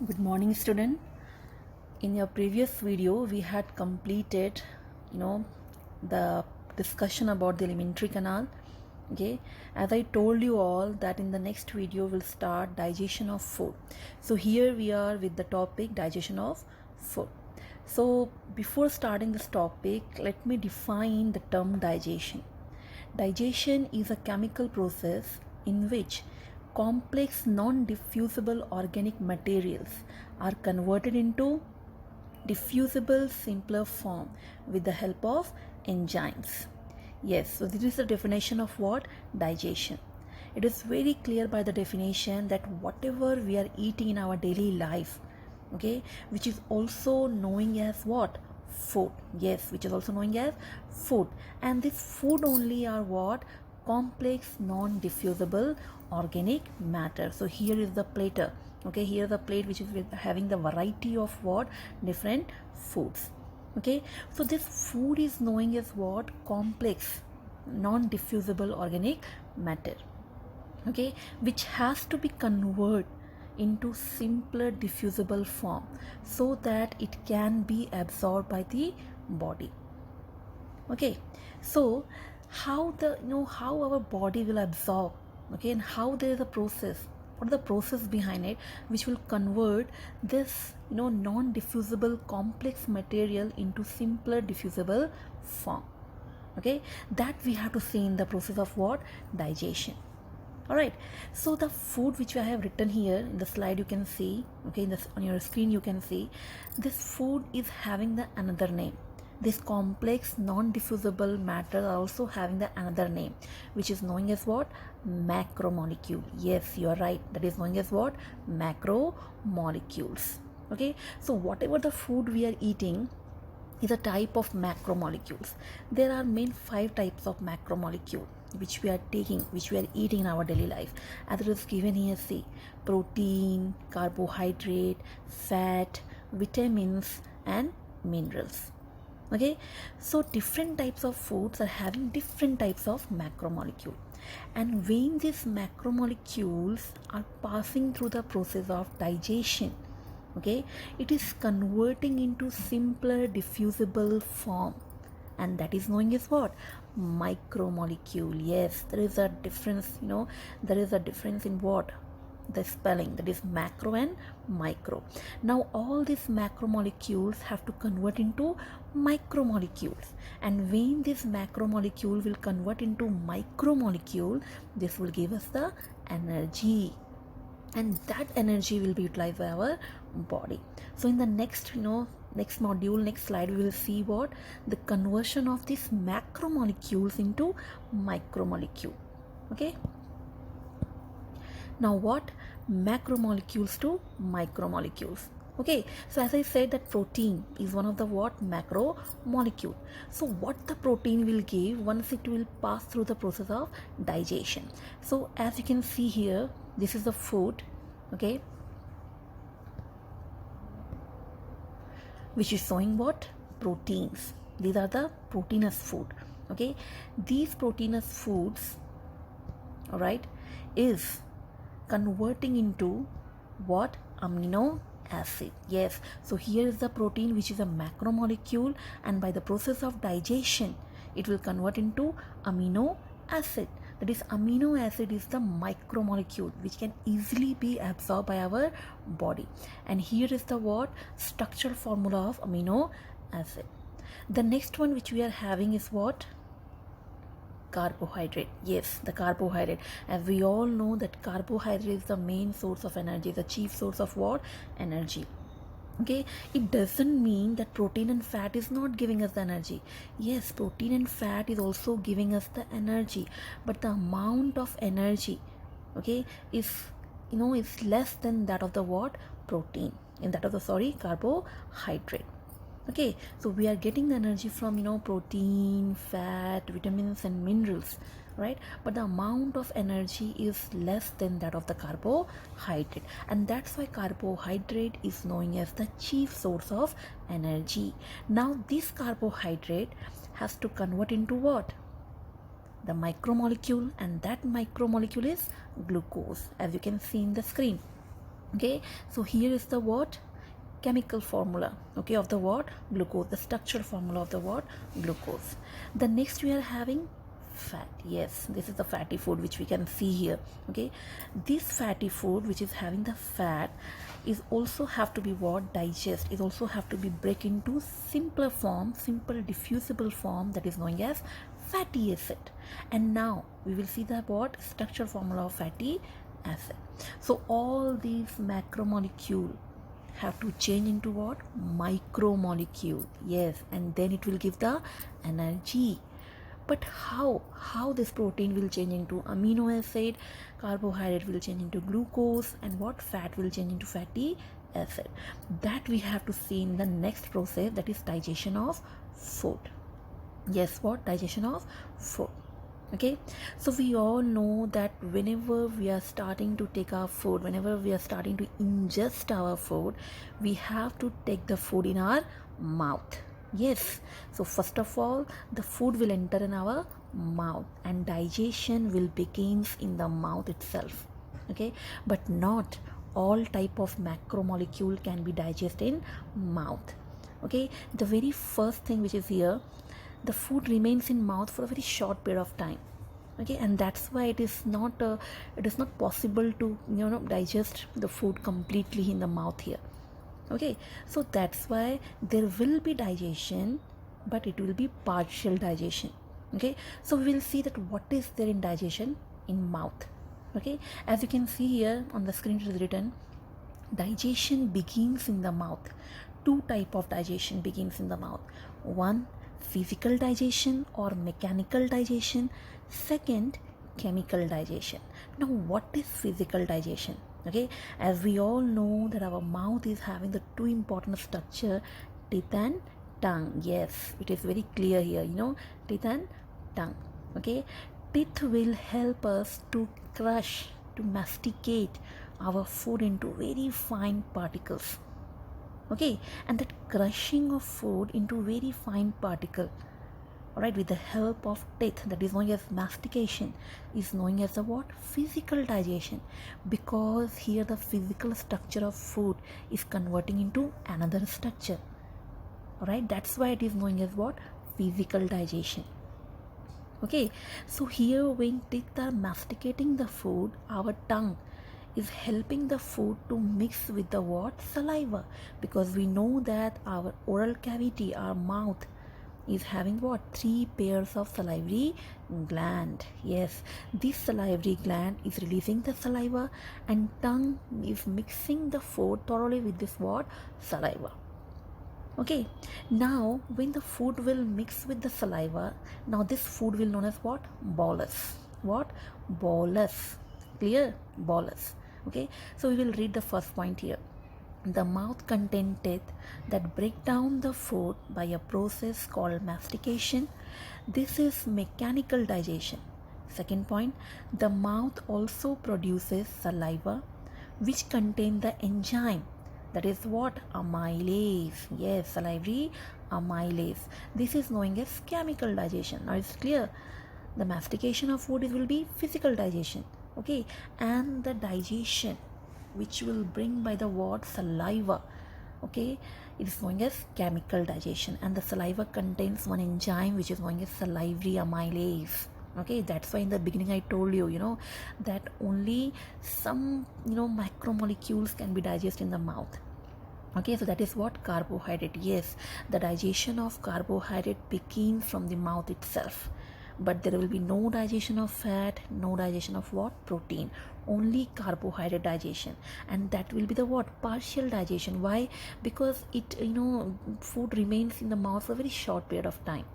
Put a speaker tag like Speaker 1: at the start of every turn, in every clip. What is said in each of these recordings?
Speaker 1: Good morning, student. In your previous video, we had completed, you know, the discussion about the alimentary canal. Okay, as I told you all that in the next video we'll start digestion of food. So here we are with the topic digestion of food. So before starting this topic, let me define the term digestion. Digestion is a chemical process in which complex non-diffusible organic materials are converted into diffusible simpler form with the help of enzymes. Yes, so this is the definition of what? Digestion. It is very clear by the definition that whatever we are eating in our daily life, okay, which is also knowing as what? Food. Yes, which is also knowing as food. And this food only are what? Complex non-diffusible organic matter. So here is the platter. Okay, here the plate which is with having the variety of what? Different foods. Okay, so this food is knowing as what? Complex non-diffusible organic matter. Okay, which has to be converted into simpler diffusible form so that it can be absorbed by the body. Okay, so how how our body will absorb, okay, and how there is a process, what is the process behind it which will convert this non-diffusible complex material into simpler diffusible form. Okay, that we have to see in the process of what? Digestion. All right, so the food which I have written here in the slide, you can see, okay, in this on your screen you can see this food is having the another name. This complex non-diffusible matter are also having the another name, which is known as what? Macromolecule. Yes, you are right, that is known as what? Macromolecules. Okay, so whatever the food we are eating is a type of macromolecules. There are main 5 types of macromolecule which we are taking, which we are eating in our daily life, as it is given here. See, protein, carbohydrate, fat, vitamins and minerals. Okay, so different types of foods are having different types of macromolecule, and when these macromolecules are passing through the process of digestion, okay, it is converting into simpler diffusible form, and that is known as what? Micromolecule. Yes, there is a difference, there is a difference in what? The spelling, that is macro and micro. Now all these macromolecules have to convert into micromolecules, and when this macromolecule will convert into micromolecule, this will give us the energy, and that energy will be utilized by our body. So in the next next module, next slide, we will see what? The conversion of these macromolecules into micromolecule. Okay, now what? Macromolecules to micromolecules. Okay, so as I said that protein is one of the what? Macromolecule. So what the protein will give once it will pass through the process of digestion? So as you can see here, this is the food, okay, which is showing what? Proteins. These are the proteinous food. Okay, these proteinous foods, all right, is converting into what? Amino acid. Yes, so here is the protein which is a macromolecule, and by the process of digestion it will convert into amino acid. That is, amino acid is the micromolecule which can easily be absorbed by our body, and here is the what? Structural formula of amino acid. The next one which we are having is what? Carbohydrate. Yes, the carbohydrate. As we all know that carbohydrate is the main source of energy, the chief source of what? Energy. Okay, it doesn't mean that protein and fat is not giving us the energy. Yes, protein and fat is also giving us the energy, but the amount of energy, okay, is is less than that of the what? Protein, in that of the carbohydrate. Okay, so we are getting the energy from protein, fat, vitamins and minerals, right? But the amount of energy is less than that of the carbohydrate, and that's why carbohydrate is known as the chief source of energy. Now this carbohydrate has to convert into what? The micromolecule, and that micromolecule is glucose, as you can see in the screen. Okay, so here is the what chemical formula, okay, of the what glucose, the structural formula of the what glucose. The next we are having fat. Yes, this is the fatty food which we can see here. Okay, this fatty food which is having the fat is also have to be what digest, is also have to be break into simpler form, simple diffusible form, that is known as fatty acid. And now we will see the what structural formula of fatty acid. So all these macromolecule have to change into what micromolecule. Yes, and then it will give the energy. But how this protein will change into amino acid, carbohydrate will change into glucose, and what fat will change into fatty acid, that we have to see in the next process, that is digestion of food. Yes, what digestion of food. Okay, so we all know that whenever we are starting to take our food, whenever we are starting to ingest our food, we have to take the food in our mouth. Yes, so first of all the food will enter in our mouth and digestion will begins in the mouth itself. Okay, but not all type of macromolecule can be digested in mouth. Okay, the very first thing which is here, the food remains in mouth for a very short period of time. Okay, and that's why it is not possible to digest the food completely in the mouth here. Okay, so that's why there will be digestion, but it will be partial digestion. Okay, so we will see that what is there in digestion in mouth. Okay, as you can see here on the screen, it is written digestion begins in the mouth. Two type of digestion begins in the mouth. One, physical digestion or mechanical digestion. Second, chemical digestion. Now what is physical digestion? Okay, as we all know that our mouth is having the two important structure, teeth and tongue. Yes, it is very clear here, teeth and tongue. Okay, teeth will help us to crush, to masticate our food into very fine particles. Okay, and that crushing of food into very fine particle, all right, with the help of teeth, that is known as mastication, is known as the what physical digestion, because here the physical structure of food is converting into another structure. All right, that's why it is known as what physical digestion. Okay, so here when teeth are masticating the food, our tongue is helping the food to mix with the what saliva, because we know that our oral cavity, our mouth, is having what three pairs of salivary gland. Yes, this salivary gland is releasing the saliva and tongue is mixing the food thoroughly with this what saliva. Okay, now when the food will mix with the saliva, now this food will known as what bolus. What bolus? Clear? Bolus. Okay, so we will read the first point here. The mouth contains teeth that break down the food by a process called mastication. This is mechanical digestion. Second point, the mouth also produces saliva which contain the enzyme, that is what amylase. Yes, salivary amylase. This is known as chemical digestion. Now it's clear, the mastication of food will be physical digestion. Okay, and the digestion which will bring by the word saliva, okay, it is known as chemical digestion, and the saliva contains one enzyme which is known as salivary amylase. Okay, that's why in the beginning I told you, that only some macromolecules can be digested in the mouth. Okay, so that is what carbohydrate. Yes, the digestion of carbohydrate begins from the mouth itself, but there will be no digestion of fat, no digestion of what protein, only carbohydrate digestion, and that will be the what partial digestion. Why? Because it food remains in the mouth for a very short period of time.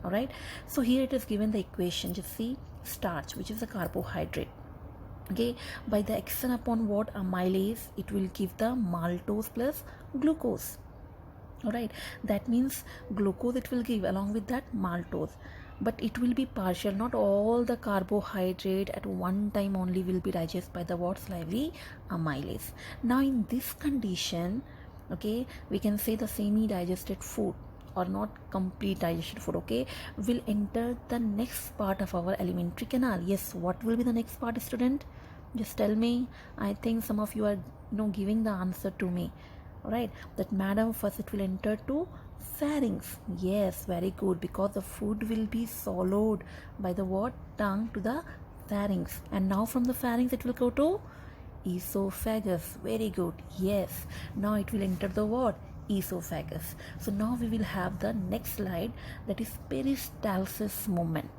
Speaker 1: All right, so here it is given the equation. Just see, starch, which is a carbohydrate, okay, by the action upon what amylase, it will give the maltose plus glucose. All right, that means glucose it will give along with that maltose, but it will be partial. Not all the carbohydrate at one time only will be digested by the what salivary amylase. Now in this condition, okay, we can say the semi digested food or not complete digested food, okay, will enter the next part of our alimentary canal. Yes, what will be the next part, student? Just tell me. I think some of you are giving the answer to me. All right, that madam, first it will enter to pharynx. Yes, very good, because the food will be swallowed by the what? Tongue to the pharynx, and now from the pharynx it will go to esophagus. Very good. Yes, now it will enter the what? Esophagus. So now we will have the next slide, that is peristalsis movement,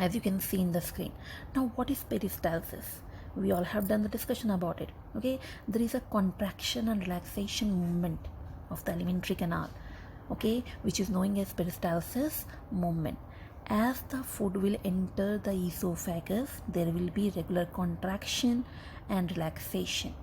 Speaker 1: as you can see in the screen. Now what is peristalsis? We all have done the discussion about it. Okay, there is a contraction and relaxation movement of the alimentary canal, okay, which is known as peristalsis movement. As the food will enter the esophagus, there will be regular contraction and relaxation,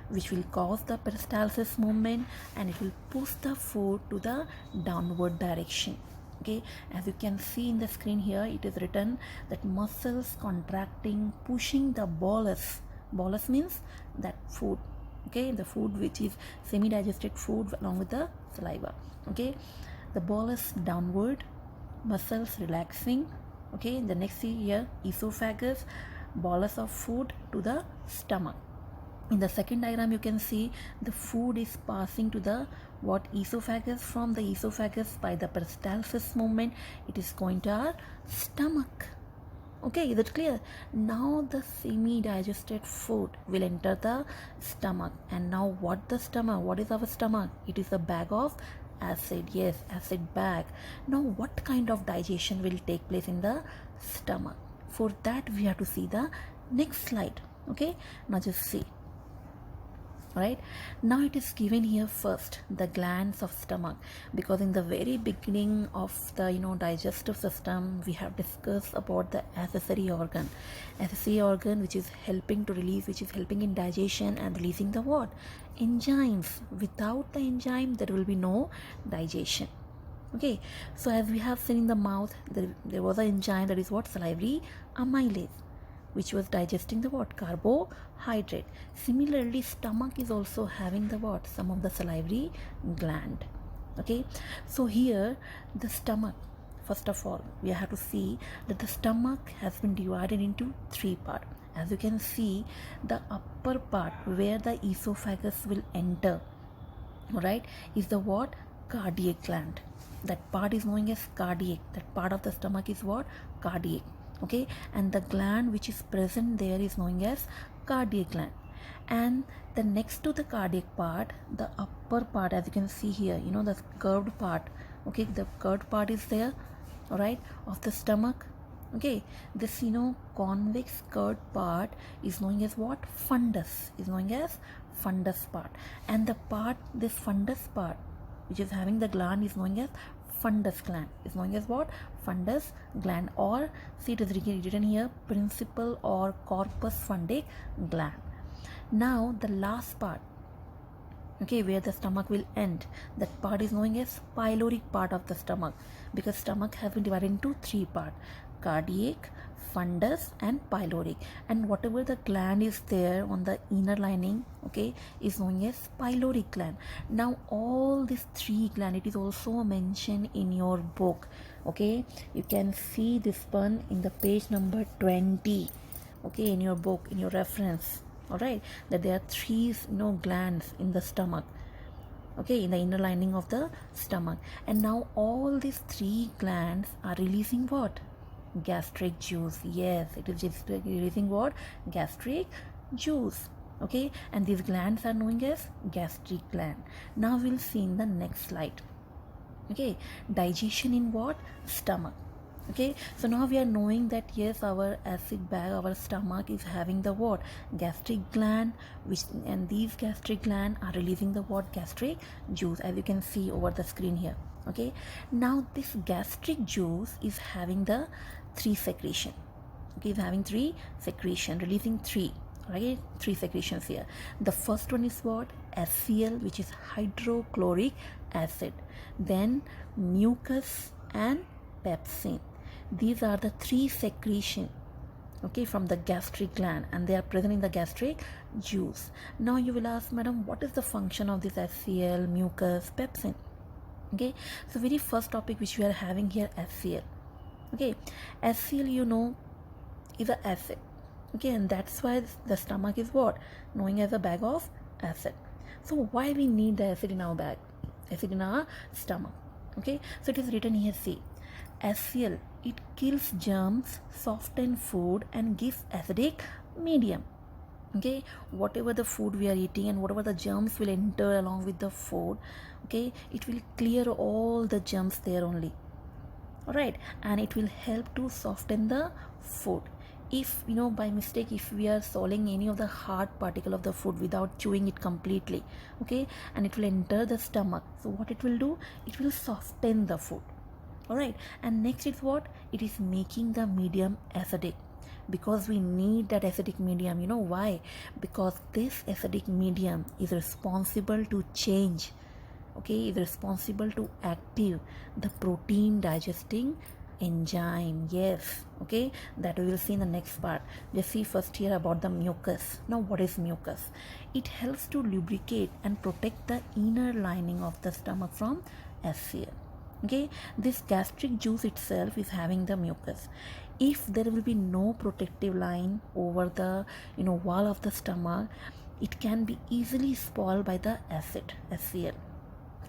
Speaker 1: which will cause the peristalsis movement, and it will push the food to the downward direction. Okay, as you can see in the screen here, it is written that muscles contracting, pushing the bolus. Bolus means that food, okay, the food which is semi-digested food along with the saliva. Okay, the bolus downward, muscles relaxing. Okay, the next here, esophagus, bolus of food to the stomach. In the second diagram, you can see the food is passing to the what? Esophagus. From the esophagus, by the peristalsis movement, it is going to our stomach. Okay, is it clear? Now the semi-digested food will enter the stomach. And now what the stomach? What is our stomach? It is a bag of acid. Yes, acid bag. Now what kind of digestion will take place in the stomach? For that we have to see the next slide. Okay, now just see. Right now it is given here first the glands of stomach, because in the very beginning of the digestive system we have discussed about the accessory organ which is helping to release, which is helping in digestion and releasing the what? Enzymes. Without the enzyme there will be no digestion. Okay, so as we have seen in the mouth, there was an enzyme, that is what? Salivary amylase, which was digesting the what? Carbohydrate. Similarly, stomach is also having the what? Some of the salivary gland. Okay, so here the stomach, first of all we have to see that the stomach has been divided into three parts. As you can see, the upper part where the esophagus will enter, right, is the what? Cardiac gland. That part is known as cardiac. That part of the stomach is what? Cardiac. Okay, and the gland which is present there is known as cardiac gland. And the next to the cardiac part, the upper part, as you can see here, the curved part. Okay, the curved part is there, all right, of the stomach. Okay, this convex curved part is known as what? Fundus. Is known as fundus part. And the part, this fundus part which is having the gland, is known as fundus gland. Is known as what? Fundus gland, or see, it is written here, principal or corpus fundic gland. Now the last part, okay, where the stomach will end, that part is known as pyloric part of the stomach, because stomach has been divided into three parts: cardiac, fundus and pyloric. And whatever the gland is there on the inner lining, okay, is known as pyloric gland. Now all these three gland, it is also mentioned in your book. Okay, you can see this one in the page number 20, okay, in your book, in your reference. All right, that there are three glands in the stomach, okay, in the inner lining of the stomach. And now all these three glands are releasing what? Gastric juice. Yes, it is just releasing what? Gastric juice. Okay, and these glands are known as gastric gland. Now we'll see in the next slide. Okay, digestion in what? Stomach. Okay, so now we are knowing that yes, our acid bag, our stomach is having the what? Gastric gland, and these gastric gland are releasing the what? Gastric juice, as you can see over the screen here. Okay, now this gastric juice is having the three secretion. Okay, is having three secretion, releasing three, right? Three secretions here. The first one is what? HCl, which is hydrochloric acid. Then mucus and pepsin. These are the three secretion, okay, from the gastric gland, and they are present in the gastric juice. Now you will ask, madam, what is the function of this HCl, mucus, pepsin? Okay, so very first topic which we are having here, HCl. Okay, HCl is an acid. Okay, and that's why the stomach is what? Knowing as a bag of acid. So why we need the acid in our bag, acid in our stomach? Okay, so it is written here, see, HCl, it kills germs, soften food and gives acidic medium. Okay, whatever the food we are eating and whatever the germs will enter along with the food, okay, it will clear all the germs there only. All right, and it will help to soften the food. If by mistake if we are swallowing any of the hard particle of the food without chewing it completely, okay, and it will enter the stomach, so what it will do, it will soften the food. All right, and next is what, it is making the medium acidic, because we need that acidic medium. Why? Because this acidic medium is responsible to change, okay, is responsible to active the protein digesting enzyme. Yes, okay, that we will see in the next part. Let's see first here about the mucus. Now what is mucus? It helps to lubricate and protect the inner lining of the stomach from HCl. Okay, this gastric juice itself is having the mucus. If there will be no protective line over the wall of the stomach, it can be easily spoiled by the acid HCl.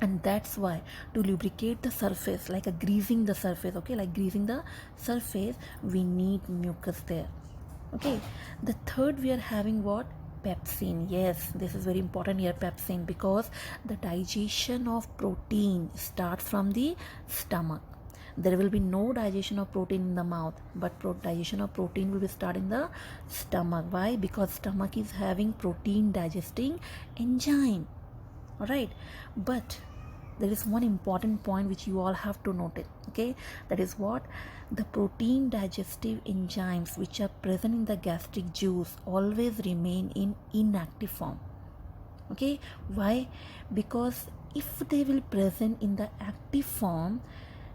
Speaker 1: And that's why, to lubricate the surface, like a greasing the surface, okay, like greasing the surface, we need mucus there. Okay, the third we are having what? Pepsin. Yes, this is very important here, pepsin, because the digestion of protein starts from the stomach. There will be no digestion of protein in the mouth, but digestion of protein will be start in the stomach. Why? Because stomach is having protein digesting enzyme. All right, but there is one important point which you all have to note it. Okay, that is what, the protein digestive enzymes which are present in the gastric juice always remain in inactive form. Okay, why? Because if they will present in the active form,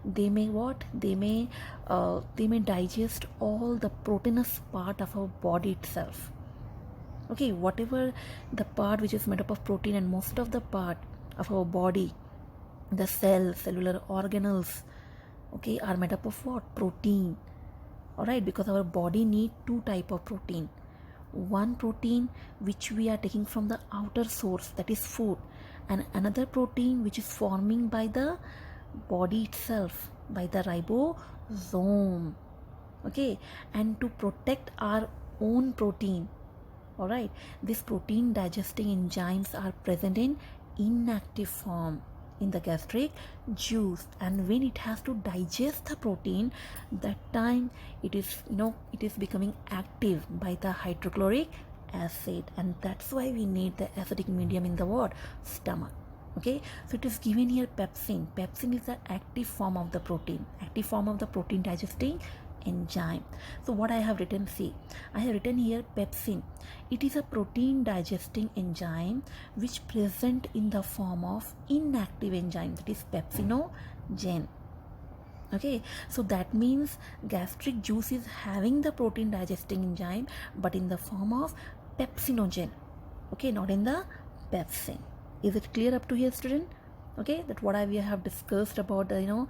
Speaker 1: they may what, they may digest all the proteinous part of our body itself. Okay, whatever the part which is made up of protein, and most of the part of our body, the cells, cellular organelles, okay, are made up of what? Protein. All right, because our body need two type of protein. One protein which we are taking from the outer source, that is food, and another protein which is forming by the body itself, by the ribosome. Okay, and to protect our own protein, all right, these protein digesting enzymes are present in inactive form in the gastric juice, and when it has to digest the protein, that time it is it is becoming active by the hydrochloric acid, and that's why we need the acidic medium in the what? Stomach. Okay, so it is given here pepsin. Pepsin is the active form of the protein, active form of the protein digesting enzyme. So what I have written, see, I have written here pepsin. It is a protein digesting enzyme which present in the form of inactive enzyme, that is pepsinogen. Okay, so that means gastric juice is having the protein digesting enzyme, but in the form of pepsinogen. Okay, not in the pepsin. Is it clear up to here, student? Okay, that what we have discussed about the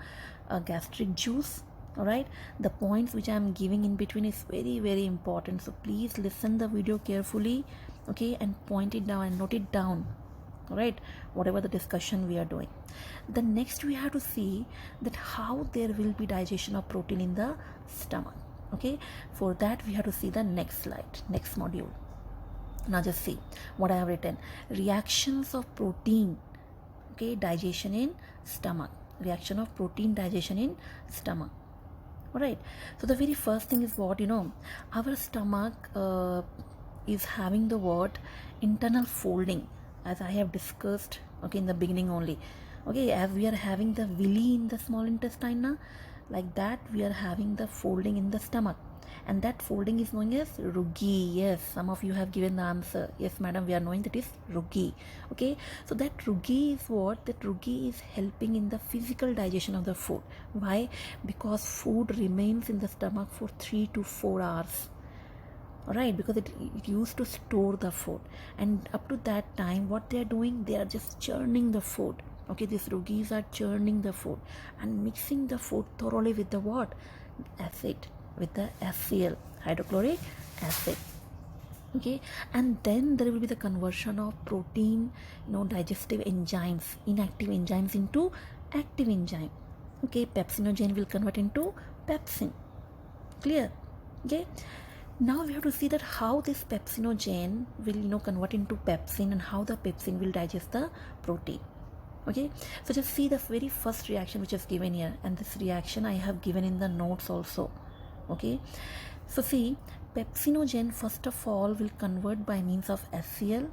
Speaker 1: gastric juice. All right, the points which I am giving in between is very, very important, so please listen the video carefully, okay, and point it down and note it down. All right, whatever the discussion we are doing. The next we have to see that how there will be digestion of protein in the stomach. Okay, for that we have to see the next slide, next module. Now just see what I have written: reactions of protein, okay, digestion in stomach, reaction of protein digestion in stomach. All right, so the very first thing is what, our stomach is having the word internal folding, as I have discussed, okay, in the beginning only. Okay, as we are having the villi in the small intestine now, like that we are having the folding in the stomach, and that folding is known as rugae. Yes, some of you have given the answer. Yes madam, we are knowing that is rugae. Okay, so that rugae is what, that rugae is helping in the physical digestion of the food. Why? Because food remains in the stomach for 3 to 4 hours. All right, because it used to store the food, and up to that time what they are doing, they are just churning the food. Okay, these rugaes are churning the food and mixing the food thoroughly with the what? Acid, with the HCl, hydrochloric acid. Okay, and then there will be the conversion of protein, digestive enzymes, inactive enzymes into active enzyme. Okay, pepsinogen will convert into pepsin. Clear? Okay, now we have to see that how this pepsinogen will convert into pepsin, and how the pepsin will digest the protein. Okay, so just see the very first reaction which is given here, and this reaction I have given in the notes also. Okay, so see, pepsinogen first of all will convert by means of HCl,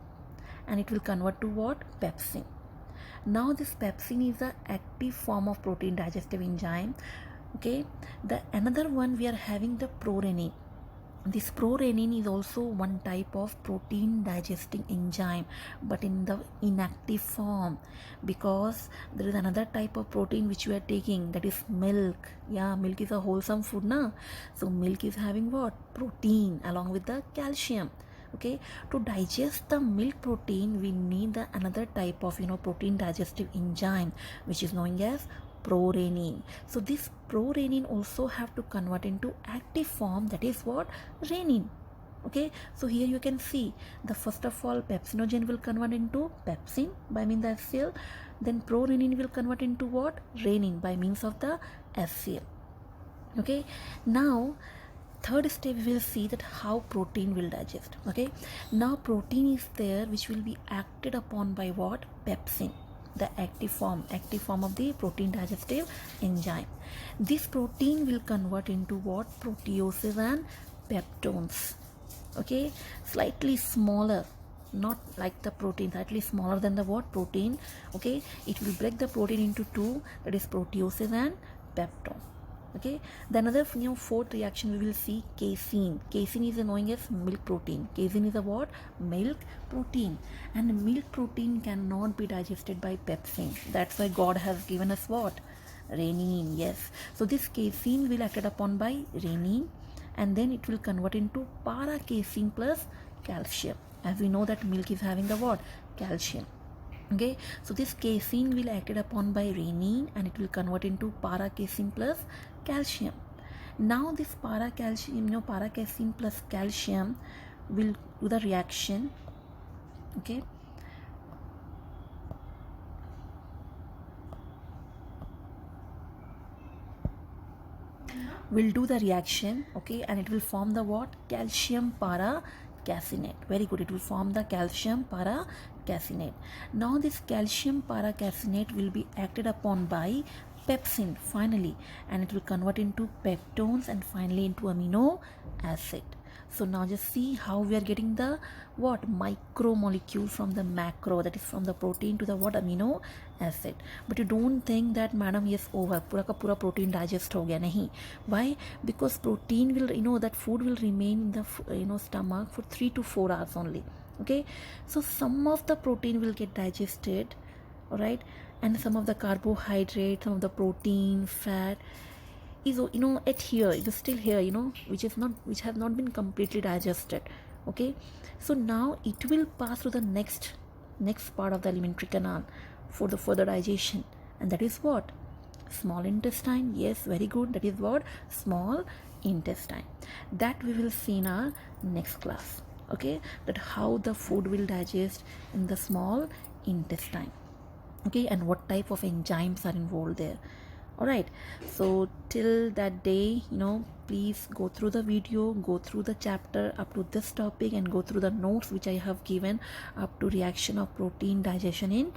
Speaker 1: and it will convert to what? Pepsin. Now this pepsin is the active form of protein digestive enzyme. Okay, the another one we are having the prorenin. This prorenin is also one type of protein digesting enzyme, but in the inactive form, because there is another type of protein which we are taking, that is milk. Yeah, milk is a wholesome food na, so milk is having what? Protein along with the calcium. Okay, to digest the milk protein we need the another type of protein digestive enzyme which is known as prorenin. So this prorenin also have to convert into active form, that is what? Renin. Okay, so here you can see the first of all pepsinogen will convert into pepsin by means of HCl, then prorenin will convert into what? Renin by means of the HCl. Okay, now third step we will see that how protein will digest. Okay, now protein is there which will be acted upon by what? Pepsin, the active form of the protein digestive enzyme. This protein will convert into what? Proteoses and peptones. Okay, slightly smaller, not like the protein, slightly smaller than the what? Protein. Okay, it will break the protein into two, that is proteoses and peptone. Okay, the another fourth reaction we will see, casein. Casein is known as milk protein. Casein is a what? Milk protein, and milk protein cannot be digested by pepsin. That's why God has given us what? Renin. Yes, so this casein will acted upon by renin, and then it will convert into para casein plus calcium, as we know that milk is having the what? Calcium. Okay, so this casein will acted upon by renin, and it will convert into para casein plus calcium. Now this para casein plus calcium will do the reaction. Okay, will do the reaction. Okay, and it will form the what? Calcium para caseinate. Very good, it will form the calcium para caseinate. Now this calcium para caseinate will be acted upon by pepsin finally, and it will convert into peptones and finally into amino acid. So now just see how we are getting the what? Micromolecule from the macro, that is from the protein to the what? Amino acid. But you don't think that madam yes over pura ka pura protein digest ho gaya. Nahi. Why? Because protein will that food will remain in the stomach for 3 to 4 hours only. Okay, so some of the protein will get digested, all right, and some of the carbohydrate, some of the protein, fat is at here, it is still here, which have not been completely digested. Okay, so now it will pass through the next part of the alimentary canal for the further digestion, and that is what? Small intestine. Yes, very good, that is what? Small intestine. That we will see in our next class. Okay, that how the food will digest in the small intestine. Okay, and what type of enzymes are involved there. All right, so till that day, please go through the video, go through the chapter up to this topic, and go through the notes which I have given up to reaction of protein digestion in